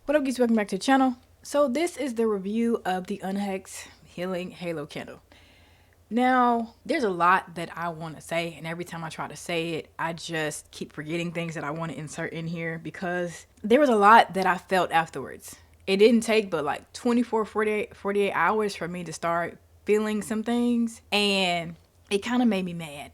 What up, guys? Welcome back to the channel. So this is the review of the Unhex Healing Halo Candle. Now, there's a lot that I want to say, and every time I try to say it, I just keep forgetting things that I want to insert in here because there was a lot that I felt afterwards. It didn't take but like 24, 48 hours for me to start feeling some things, and it kind of made me mad.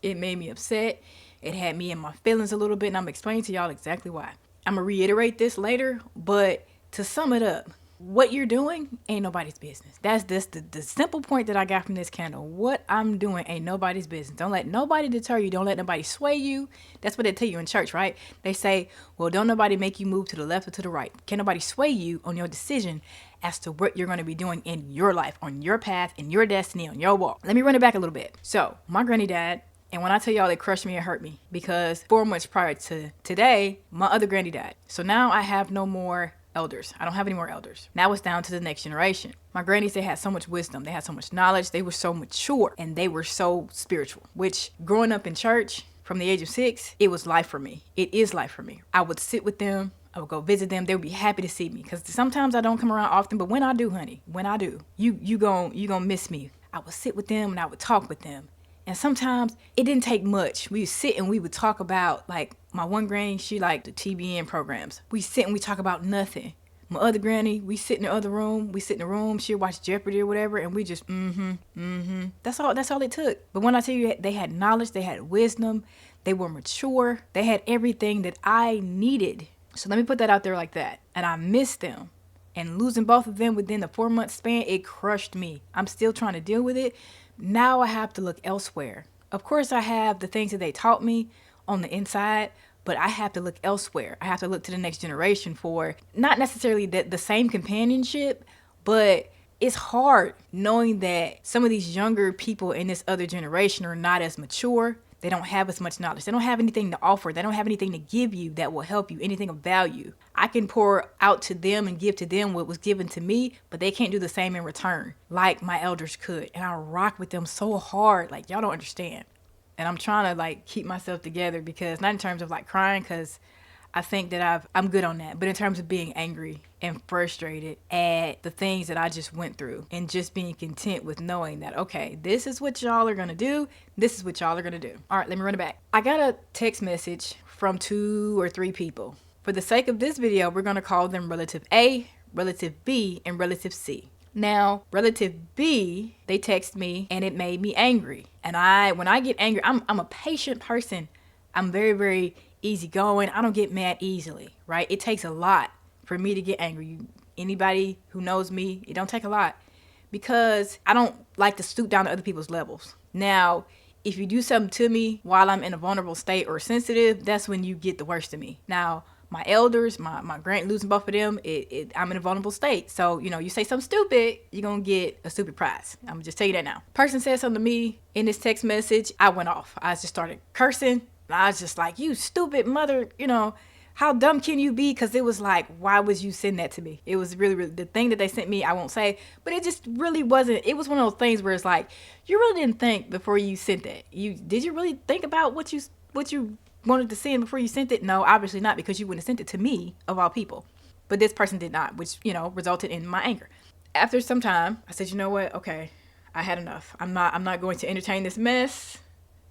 It made me upset. It had me in my feelings a little bit, and I'm explaining to y'all exactly why. I'm gonna reiterate this later, but to sum it up, what you're doing ain't nobody's business. That's this the simple point that I got from this candle. What I'm doing ain't nobody's business. Don't let nobody deter you. Don't let nobody sway you. That's what they tell you in church, right? They say, well, don't nobody make you move to the left or to the right. Can't nobody sway you on your decision as to what you're going to be doing in your life, on your path, in your destiny, on your walk. Let me run it back a little bit. So my granny died. And when I tell y'all it crushed me, it hurt me, because 4 months prior to today, my other granny died. So now I have no more elders. I don't have any more elders. Now it's down to the next generation. My grannies, they had so much wisdom. They had so much knowledge. They were so mature, and they were so spiritual, which growing up in church from the age of 6, it was life for me. It is life for me. I would sit with them. I would go visit them. They would be happy to see me, because sometimes I don't come around often, but when I do, honey, when I do, you gon' miss me. I would sit with them and I would talk with them. And sometimes it didn't take much. We would sit and we would talk about, like, my one granny, she liked the TBN programs. We sit and we talk about nothing. My other granny, we sit in the other room. We sit in the room. She'd watch Jeopardy or whatever, and we just That's all it took. But when I tell you, they had knowledge, they had wisdom, they were mature, they had everything that I needed. So let me put that out there like that. And I miss them. And losing both of them within the 4-month span, it crushed me. I'm still trying to deal with it. Now I have to look elsewhere. Of course, I have the things that they taught me on the inside, but I have to look elsewhere. I have to look to the next generation for not necessarily the same companionship, but it's hard knowing that some of these younger people in this other generation are not as mature. They don't have as much knowledge. They don't have anything to offer. They don't have anything to give you that will help you, anything of value. I can pour out to them and give to them what was given to me, but they can't do the same in return like my elders could. And I rock with them so hard. Like, y'all don't understand. And I'm trying to, like, keep myself together, because not in terms of like crying, because I think that I'm good on that. But in terms of being angry and frustrated at the things that I just went through, and just being content with knowing that, okay, this is what y'all are going to do. This is what y'all are going to do. All right, let me run it back. I got a text message from 2 or 3 people. For the sake of this video, we're going to call them Relative A, Relative B, and Relative C. Now, Relative B, they text me and it made me angry. And when I get angry, I'm a patient person. I'm very, very easygoing. I don't get mad easily, right? It takes a lot for me to get angry. Anybody who knows me, it don't take a lot, because I don't like to stoop down to other people's levels. Now, if you do something to me while I'm in a vulnerable state or sensitive, that's when you get the worst of me. Now, my elders, my grand, losing both of them, I'm in a vulnerable state. So, you say something stupid, you're going to get a stupid prize. I'm going to just tell you that now. Person said something to me in this text message. I went off. I just started cursing. I was just like, you stupid mother, how dumb can you be? Because it was like, why would you send that to me? It was really, really, the thing that they sent me, I won't say, but it just really wasn't. It was one of those things where it's like, you really didn't think before you sent that. Did you really think about what you wanted to send before you sent it? No, obviously not, because you wouldn't have sent it to me, of all people. But this person did not, which, resulted in my anger. After some time, I said, you know what? Okay, I had enough. I'm not going to entertain this mess.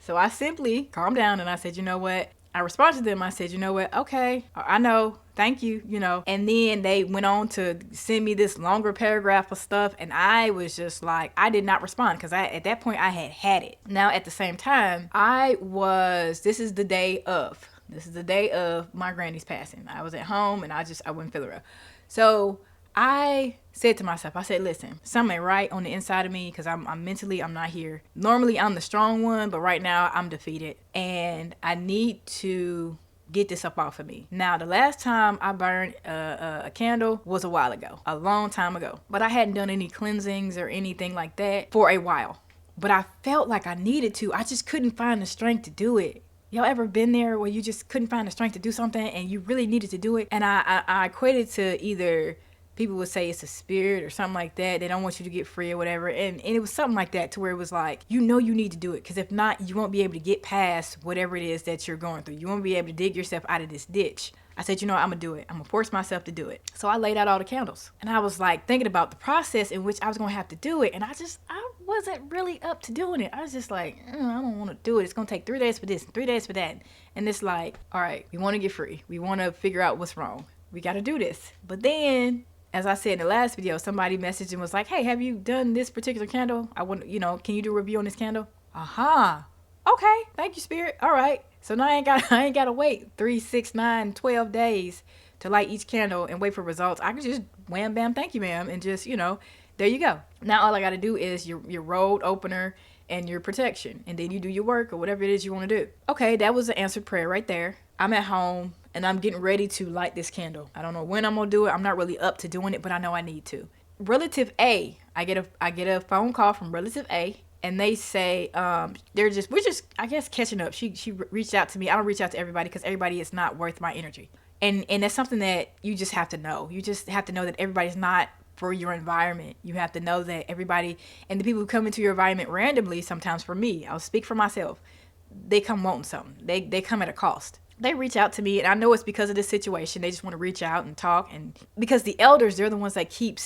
So I simply calmed down and I said, you know what? I responded to them. I said, you know what? Okay, I know. Thank you, And then they went on to send me this longer paragraph of stuff. And I was just like, I did not respond, because at that point I had it. Now, at the same time, this is the day of my granny's passing. I was at home and I wouldn't feel her. So I said to myself, I said, listen, something ain't right on the inside of me, because I'm mentally, I'm not here. Normally I'm the strong one, but right now I'm defeated, and I need to get this up off of me. Now, the last time I burned a candle was a while ago, a long time ago, but I hadn't done any cleansings or anything like that for a while. But I felt like I needed to. I just couldn't find the strength to do it. Y'all ever been there where you just couldn't find the strength to do something and you really needed to do it? And I equated to, either people would say it's a spirit or something like that. They don't want you to get free or whatever. And it was something like that, to where it was like, you need to do it. Because if not, you won't be able to get past whatever it is that you're going through. You won't be able to dig yourself out of this ditch. I said, I'm gonna do it. I'm gonna force myself to do it. So I laid out all the candles, and I was like thinking about the process in which I was gonna have to do it, and I wasn't really up to doing it. I was just like, I don't want to do it. It's gonna take 3 days for this and 3 days for that, and it's like, all right, we want to get free. We want to figure out what's wrong. We got to do this. But then, as I said in the last video, somebody messaged and was like, hey, have you done this particular candle? I want, can you do a review on this candle? Okay, thank you, Spirit. All right. So now I ain't gotta wait 3, 6, 9, 12 days to light each candle and wait for results. I can just wham bam, thank you, ma'am, and just, there you go. Now all I gotta do is your road opener and your protection, and then you do your work or whatever it is you want to do. Okay, that was an answered prayer right there. I'm at home and I'm getting ready to light this candle. I don't know when I'm gonna do it. I'm not really up to doing it, but I know I need to. Relative A, I get a phone call from Relative A, and they say we're just I guess catching up. She reached out to me. I don't reach out to everybody because everybody is not worth my energy, and that's something that you just have to know. You just have to know that everybody's not for your environment. You have to know that everybody, and the people who come into your environment randomly, sometimes for me, I'll speak for myself, they come wanting something. They come at a cost. They reach out to me, and I know it's because of this situation. They just want to reach out and talk, and because the elders, they're the ones that keep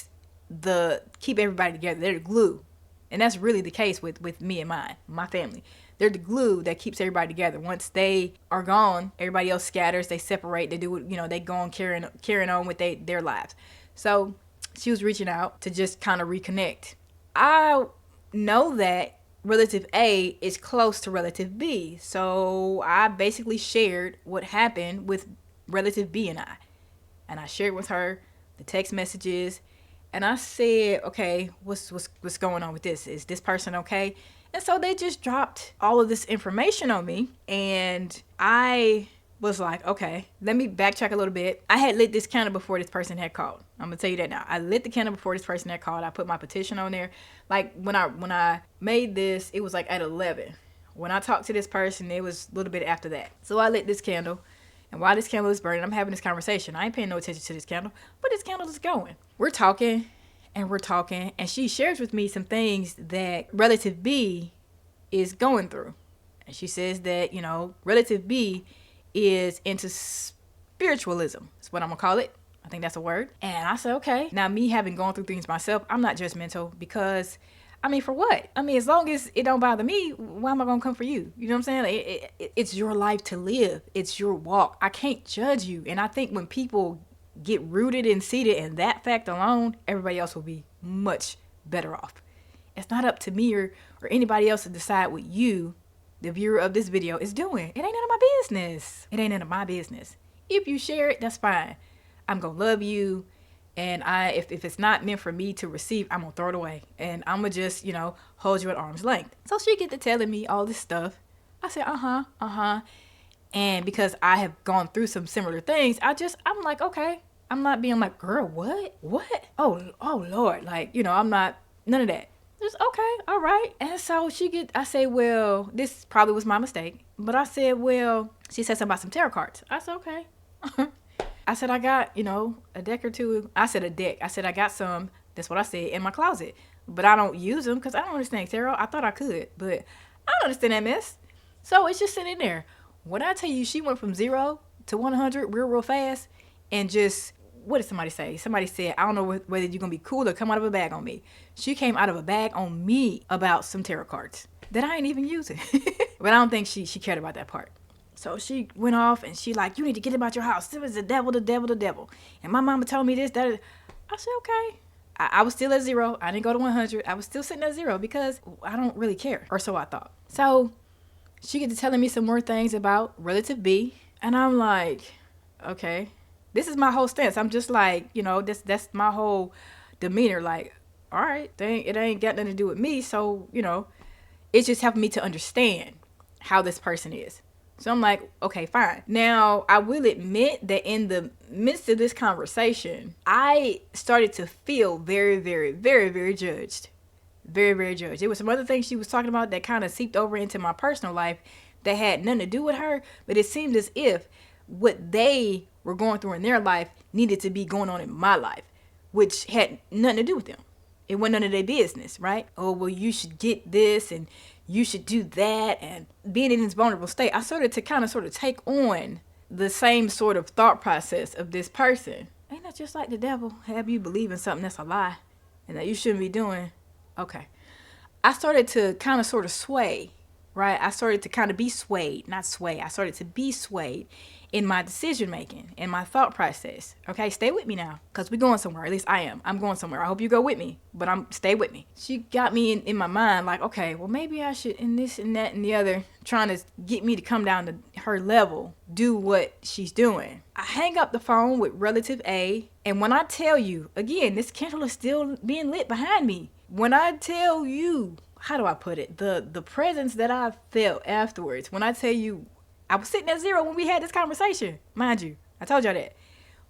everybody together. They're the glue. And that's really the case with me and my family. They're the glue that keeps everybody together. Once they are gone, everybody else scatters, they separate, they do, they go on carrying on with their lives. So she was reaching out to just kind of reconnect. I know that Relative A is close to Relative B. So I basically shared what happened with Relative B and I. And I shared with her the text messages. And I said, okay, what's going on with this? Is this person okay? And so they just dropped all of this information on me. And I was like, okay, let me backtrack a little bit. I had lit this candle before this person had called. I'm going to tell you that now. I lit the candle before this person had called. I put my petition on there. Like when I made this, it was like at 11. When I talked to this person, it was a little bit after that. So I lit this candle. And while this candle is burning, I'm having this conversation. I ain't paying no attention to this candle, but this candle is going. We're talking, and she shares with me some things that Relative B is going through. And she says that, Relative B is into spiritualism. That's what I'm going to call it. I think that's a word. And I said, okay. Now, me having gone through things myself, I'm not judgmental because, for what? As long as it don't bother me, why am I going to come for you? You know what I'm saying? It's your life to live. It's your walk. I can't judge you. And I think when people get rooted and seated in that fact alone, everybody else will be much better off. It's not up to me or anybody else to decide what you, the viewer of this video, is doing. It ain't none of my business. It ain't none of my business. If you share it, that's fine. I'm going to love you. And if it's not meant for me to receive, I'm going to throw it away. And I'm going to just, hold you at arm's length. So she get to telling me all this stuff. I said, And because I have gone through some similar things, I'm like, okay. I'm not being like, girl, what? Oh Lord. Like, I'm not, none of that. Just, okay, all right. And so I say, well, this probably was my mistake. But I said, well, she said something about some tarot cards. I said, okay. I said, I got, a deck or two. I said a deck. I said, I got some, that's what I said, in my closet. But I don't use them because I don't understand tarot. I thought I could, but I don't understand that mess. So it's just sitting there. When I tell you she went from 0 to 100 real fast, and just, what did somebody say? Somebody said, I don't know whether you're going to be cool or come out of a bag on me. She came out of a bag on me about some tarot cards that I ain't even using. But I don't think she cared about that part. So she went off and she like, you need to get about your house. It was the devil. And my mama told me this, that. I said, okay. I was still at 0. I didn't go to 100. I was still sitting at 0 because I don't really care. Or so I thought. So she get to telling me some more things about Relative B. And I'm like, okay. This is my whole stance. I'm just like, that's my whole demeanor. Like, all right, it ain't got nothing to do with me. So, it's just helping me to understand how this person is. So I'm like, okay, fine. Now, I will admit that in the midst of this conversation, I started to feel very, very, very, very judged. Very, very judged. There was some other things she was talking about that kind of seeped over into my personal life that had nothing to do with her. But it seemed as if what they were going through in their life needed to be going on in my life, which had nothing to do with them. It wasn't none of their business, right? Oh, well, you should get this and you should do that. And being in this vulnerable state, I started to kind of take on the same sort of thought process of this person. Ain't that just like the devil? Have you believe in something that's a lie and that you shouldn't be doing? Okay. I started to kind of sort of sway, right? I started to kind of be swayed, not sway. I started to be swayed in my decision making, in my thought process. Okay, stay with me now, because we're going somewhere. At least I am. I'm going somewhere. I hope you go with me, but stay with me. She got me in my mind like, okay, well, maybe I should, in this and that and the other, trying to get me to come down to her level, do what she's doing. I hang up the phone with relative A, and when I tell you, again, this candle is still being lit behind me. When I tell you, how do I put it? The presence that I felt afterwards. When I tell you, I was sitting at 0 when we had this conversation. Mind you, I told y'all that.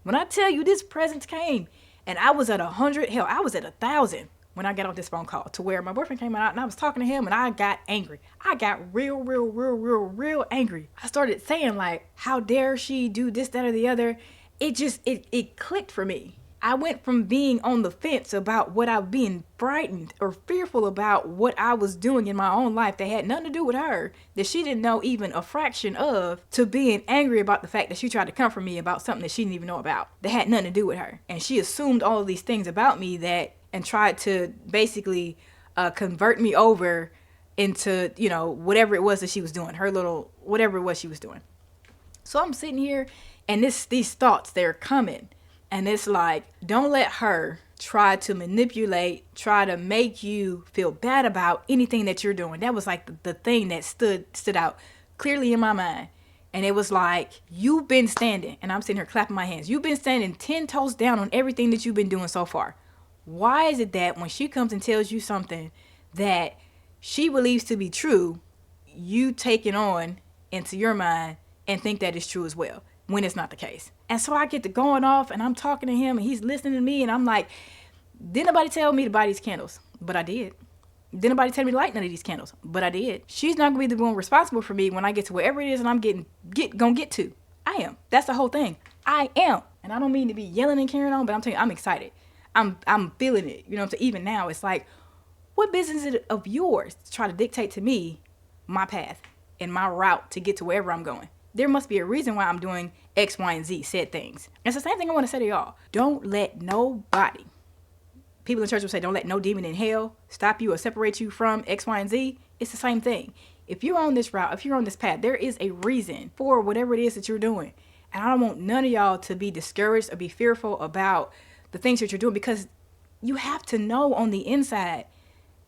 When I tell you this presence came, and I was at 100, hell, I was at 1,000 when I got off this phone call, to where my boyfriend came out and I was talking to him and I got angry. I got real angry. I started saying like, how dare she do this, that, or the other. It clicked for me. I went from being on the fence about what I was being frightened or fearful about what I was doing in my own life that had nothing to do with her, that she didn't know even a fraction of, to being angry about the fact that she tried to comfort me about something that she didn't even know about, that had nothing to do with her. And she assumed all of these things about me and tried to basically convert me over into, whatever it was that she was doing, her little, whatever it was she was doing. So I'm sitting here and these thoughts, they're coming. And it's like, don't let her try to manipulate, try to make you feel bad about anything that you're doing. That was like the thing that stood out clearly in my mind. And it was like, you've been standing, and I'm sitting here clapping my hands. You've been standing 10 toes down on everything that you've been doing so far. Why is it that when she comes and tells you something that she believes to be true, you take it on into your mind and think that it's true as well, when it's not the case? And so I get to going off and I'm talking to him and he's listening to me and I'm like, didn't nobody tell me to buy these candles? But I did. Didn't nobody tell me to light none of these candles? But I did. She's not going to be the one responsible for me when I get to wherever it is and I'm gonna get to. I am. That's the whole thing. I am. And I don't mean to be yelling and carrying on, but I'm telling you, I'm excited. I'm feeling it. You know what I'm saying? Even now, it's like, what business is it of yours to try to dictate to me my path and my route to get to wherever I'm going? There must be a reason why I'm doing X, Y, and Z said things. It's the same thing I want to say to y'all. Don't let nobody, people in church will say, don't let no demon in hell stop you or separate you from X, Y, and Z. It's the same thing. If you're on this route, if you're on this path, there is a reason for whatever it is that you're doing. And I don't want none of y'all to be discouraged or be fearful about the things that you're doing, because you have to know on the inside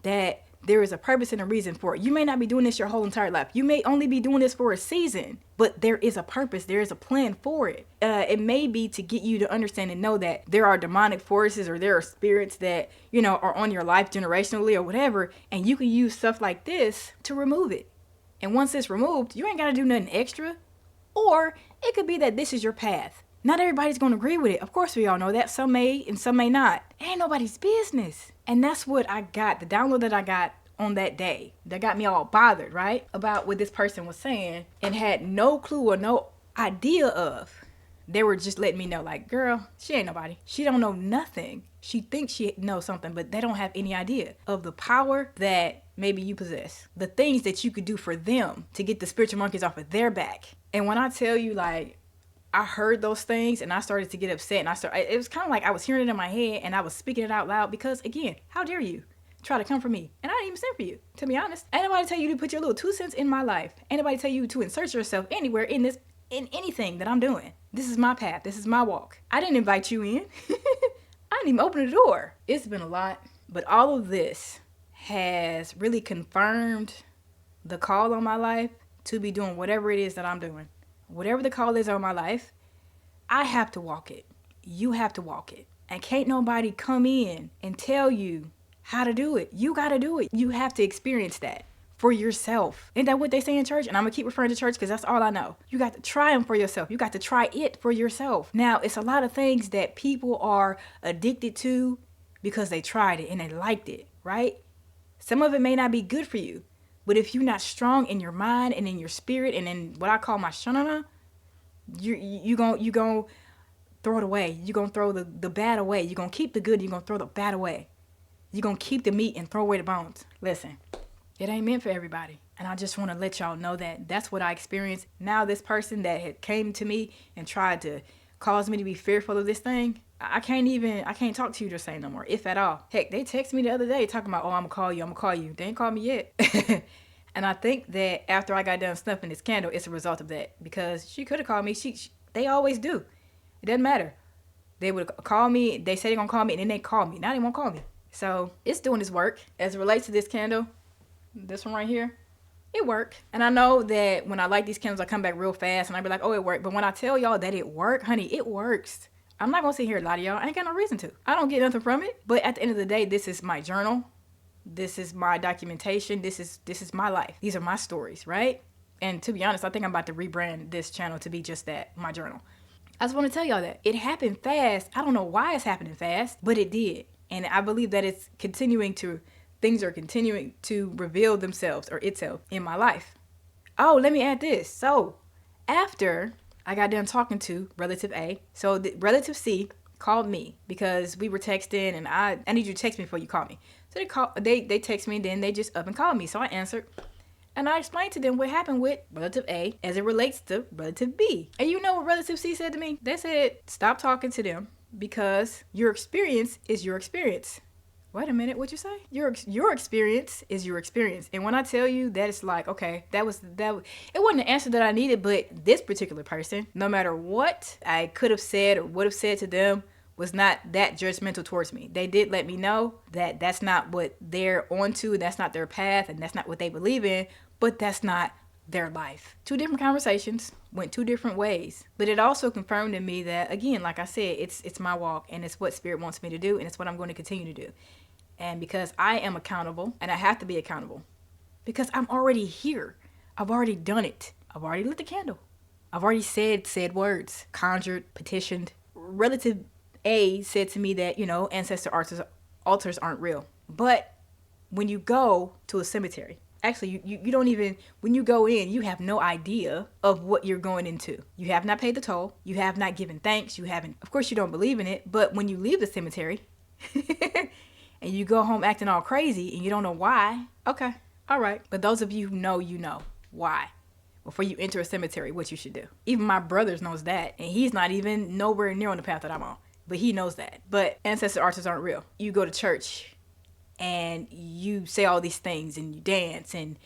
that there is a purpose and a reason for it. You may not be doing this your whole entire life. You may only be doing this for a season, but there is a purpose. There is a plan for it. It may be to get you to understand and know that there are demonic forces or there are spirits that, are on your life generationally or whatever, and you can use stuff like this to remove it. And once it's removed, you ain't got to do nothing extra. Or it could be that this is your path. Not everybody's going to agree with it. Of course, we all know that. Some may and some may not. It ain't nobody's business. And that's what I got, the download that I got on that day that got me all bothered, right? About what this person was saying and had no clue or no idea of. They were just letting me know, like, girl, she ain't nobody. She don't know nothing. She thinks she knows something, but they don't have any idea of the power that maybe you possess. The things that you could do for them to get the spiritual monkeys off of their back. And when I tell you, like, I heard those things and I started to get upset, and it was kind of like I was hearing it in my head and I was speaking it out loud, because again, how dare you try to come for me? And I didn't even send for you, to be honest. Ain't nobody tell you to put your little 2 cents in my life. Ain't nobody tell you to insert yourself anywhere in anything that I'm doing. This is my path. This is my walk. I didn't invite you in. I didn't even open the door. It's been a lot, but all of this has really confirmed the call on my life to be doing whatever it is that I'm doing. Whatever the call is on my life, I have to walk it. You have to walk it. And can't nobody come in and tell you how to do it. You got to do it. You have to experience that for yourself. Ain't that what they say in church? And I'm going to keep referring to church because that's all I know. You got to try them for yourself. You got to try it for yourself. Now, it's a lot of things that people are addicted to because they tried it and they liked it, right? Some of it may not be good for you. But if you're not strong in your mind and in your spirit and in what I call my shanana, you gon' throw it away. You're going to throw the bad away. You're going to keep the good. You're going to throw the bad away. You're going to keep the meat and throw away the bones. Listen, it ain't meant for everybody. And I just want to let y'all know that that's what I experienced. Now this person that had came to me and tried to cause me to be fearful of this thing, I can't talk to you the same no more, if at all. Heck, they texted me the other day talking about, oh, I'm gonna call you. They ain't called me yet. And I think that after I got done snuffing this candle, it's a result of that. Because she could have called me. They always do. It doesn't matter. They would call me. They say they're gonna call me, and then they call me. Now they won't call me. So it's doing its work. As it relates to this candle, this one right here, it worked. And I know that when I light these candles, I come back real fast and I be like, oh, it worked. But when I tell y'all that it worked, honey, it works. I'm not gonna sit here and lie to y'all. I ain't got no reason to. I don't get nothing from it. But at the end of the day, this is my journal. This is my documentation. This is my life. These are my stories, right? And to be honest, I think I'm about to rebrand this channel to be just that, my journal. I just want to tell y'all that it happened fast. I don't know why it's happening fast, but it did. And I believe that things are continuing to reveal themselves or itself in my life. Oh, let me add this. So after I got done talking to relative A, so the relative C called me because we were texting, and I need you to text me before you call me. So they text me, and then they just up and called me. So I answered. And I explained to them what happened with relative A as it relates to relative B. And you know what relative C said to me? They said, stop talking to them because your experience is your experience. Wait a minute, what'd you say? Your experience is your experience. And when I tell you that, it's like, okay, it wasn't the answer that I needed, but this particular person, no matter what I could have said or would have said to them, was not that judgmental towards me. They did let me know that that's not what they're onto, that's not their path, and that's not what they believe in, but that's not their life. Two different conversations, went two different ways. But it also confirmed in me that, again, like I said, it's my walk, and it's what Spirit wants me to do, and it's what I'm going to continue to do. And because I am accountable, and I have to be accountable, because I'm already here. I've already done it. I've already lit the candle. I've already said words, conjured, petitioned. Relative A said to me that, ancestor altars aren't real. But when you go to a cemetery, actually, you don't even, when you go in, you have no idea of what you're going into. You have not paid the toll. You have not given thanks. You haven't, of course, you don't believe in it. But when you leave the cemetery and you go home acting all crazy and you don't know why, okay, all right. But those of you who know, you know why. Before you enter a cemetery, what you should do. Even my brother knows that. And he's not even nowhere near on the path that I'm on. But he knows that. But ancestor altars aren't real. You go to church and you say all these things and you dance and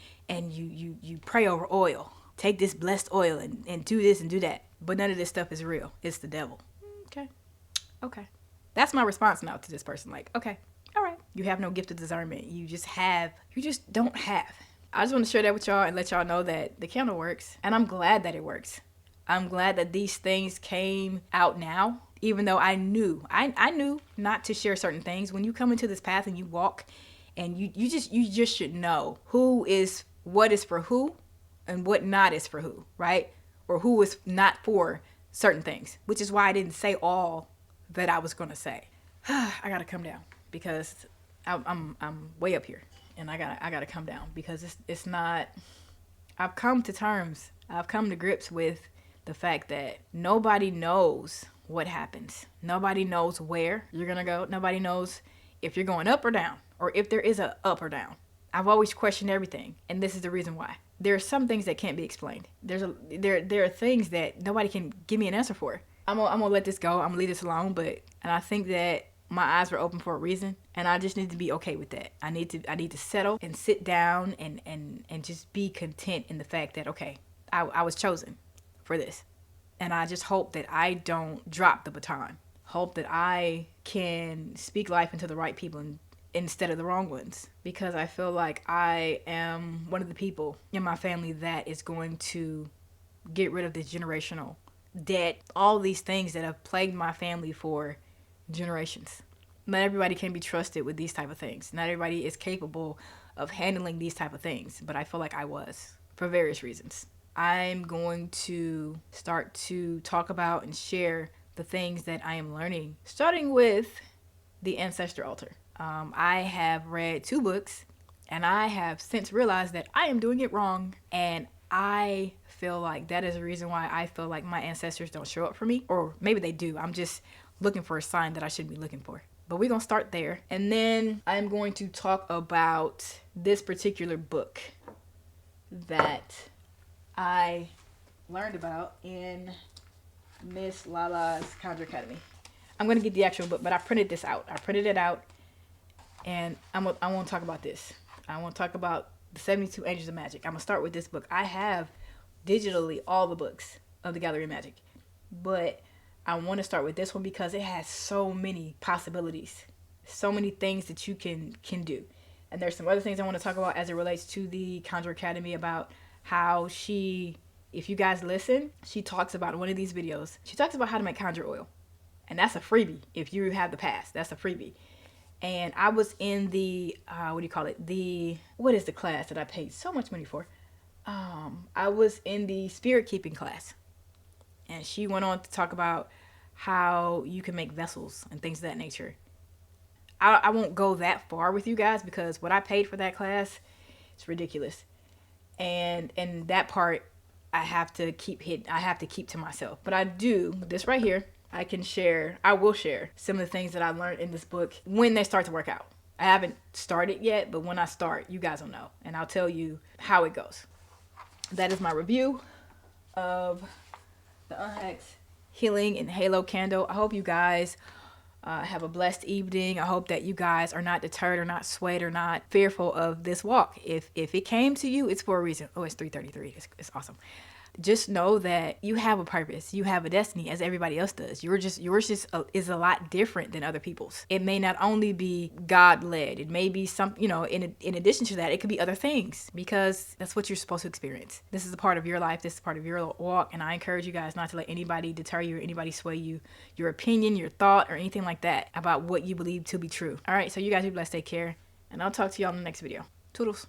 you pray over oil. Take this blessed oil and do this and do that. But none of this stuff is real. It's the devil. Okay. That's my response now to this person. Like, okay, all right. You have no gift of discernment. You just don't have. I just want to share that with y'all and let y'all know that the candle works. And I'm glad that it works. I'm glad that these things came out now. Even though I knew not to share certain things. When you come into this path and you walk, and you just should know what is for who and what not is for who, right? Or who is not for certain things. Which is why I didn't say all that I was gonna say. I gotta come down because I'm way up here, and I gotta come down because it's not. I've come to grips with the fact that nobody knows what happens. Nobody knows where you're gonna go. Nobody knows if you're going up or down, or if there is a up or down. I've always questioned everything, and this is the reason why. There are some things that can't be explained. There are things that nobody can give me an answer for. I'm gonna let this go. I'm gonna leave this alone. And I think that my eyes were open for a reason, and I just need to be okay with that. I need to settle and sit down and just be content in the fact that, okay, I was chosen for this. And I just hope that I don't drop the baton. Hope that I can speak life into the right people instead of the wrong ones. Because I feel like I am one of the people in my family that is going to get rid of this generational debt. All these things that have plagued my family for generations. Not everybody can be trusted with these type of things. Not everybody is capable of handling these type of things. But I feel like I was, for various reasons. I'm going to start to talk about and share the things that I am learning, starting with the ancestor altar. I have read 2 books, and I have since realized that I am doing it wrong, and I feel like that is the reason why I feel like my ancestors don't show up for me, or maybe they do. I'm just looking for a sign that I shouldn't be looking for. But we're going to start there, and then I'm going to talk about this particular book. that I learned about in Miss Lala's Conjure Academy. I'm gonna get the actual book, but I printed this out. I printed it out, and I want to talk about this. I want to talk about the 72 Angels of Magic. I'm gonna start with this book. I have digitally all the books of the Gallery of Magic, but I want to start with this one because it has so many possibilities, so many things that you can do. And there's some other things I want to talk about as it relates to the Conjure Academy, about how she, if you guys listen, she talks about in one of these videos, she talks about how to make conjure oil. And that's a freebie. If you have the pass, that's a freebie. And I was in the, what do you call it? What is the class that I paid so much money for? I was in the spirit keeping class. And she went on to talk about how you can make vessels and things of that nature. I won't go that far with you guys because what I paid for that class, it's ridiculous. And that part I have to keep hidden. I have to keep to myself. But I do this right here. I will share some of the things that I learned in this book when they start to work out. I haven't started yet, but when I start, you guys will know. And I'll tell you how it goes. That is my review of the Unhex Healing and Halo Candle. I hope you guys have a blessed evening. I hope that you guys are not deterred or not swayed or not fearful of this walk. If it came to you, it's for a reason. Oh, it's 3:33. It's awesome. Just know that you have a purpose. You have a destiny, as everybody else does. Yours is a lot different than other people's. It may not only be God led. It may be some, in addition to that, it could be other things, because that's what you're supposed to experience. This is a part of your life. This is part of your walk. And I encourage you guys not to let anybody deter you or anybody sway you, your opinion, your thought, or anything like that about what you believe to be true. All right. So you guys be blessed. Take care. And I'll talk to y'all in the next video. Toodles.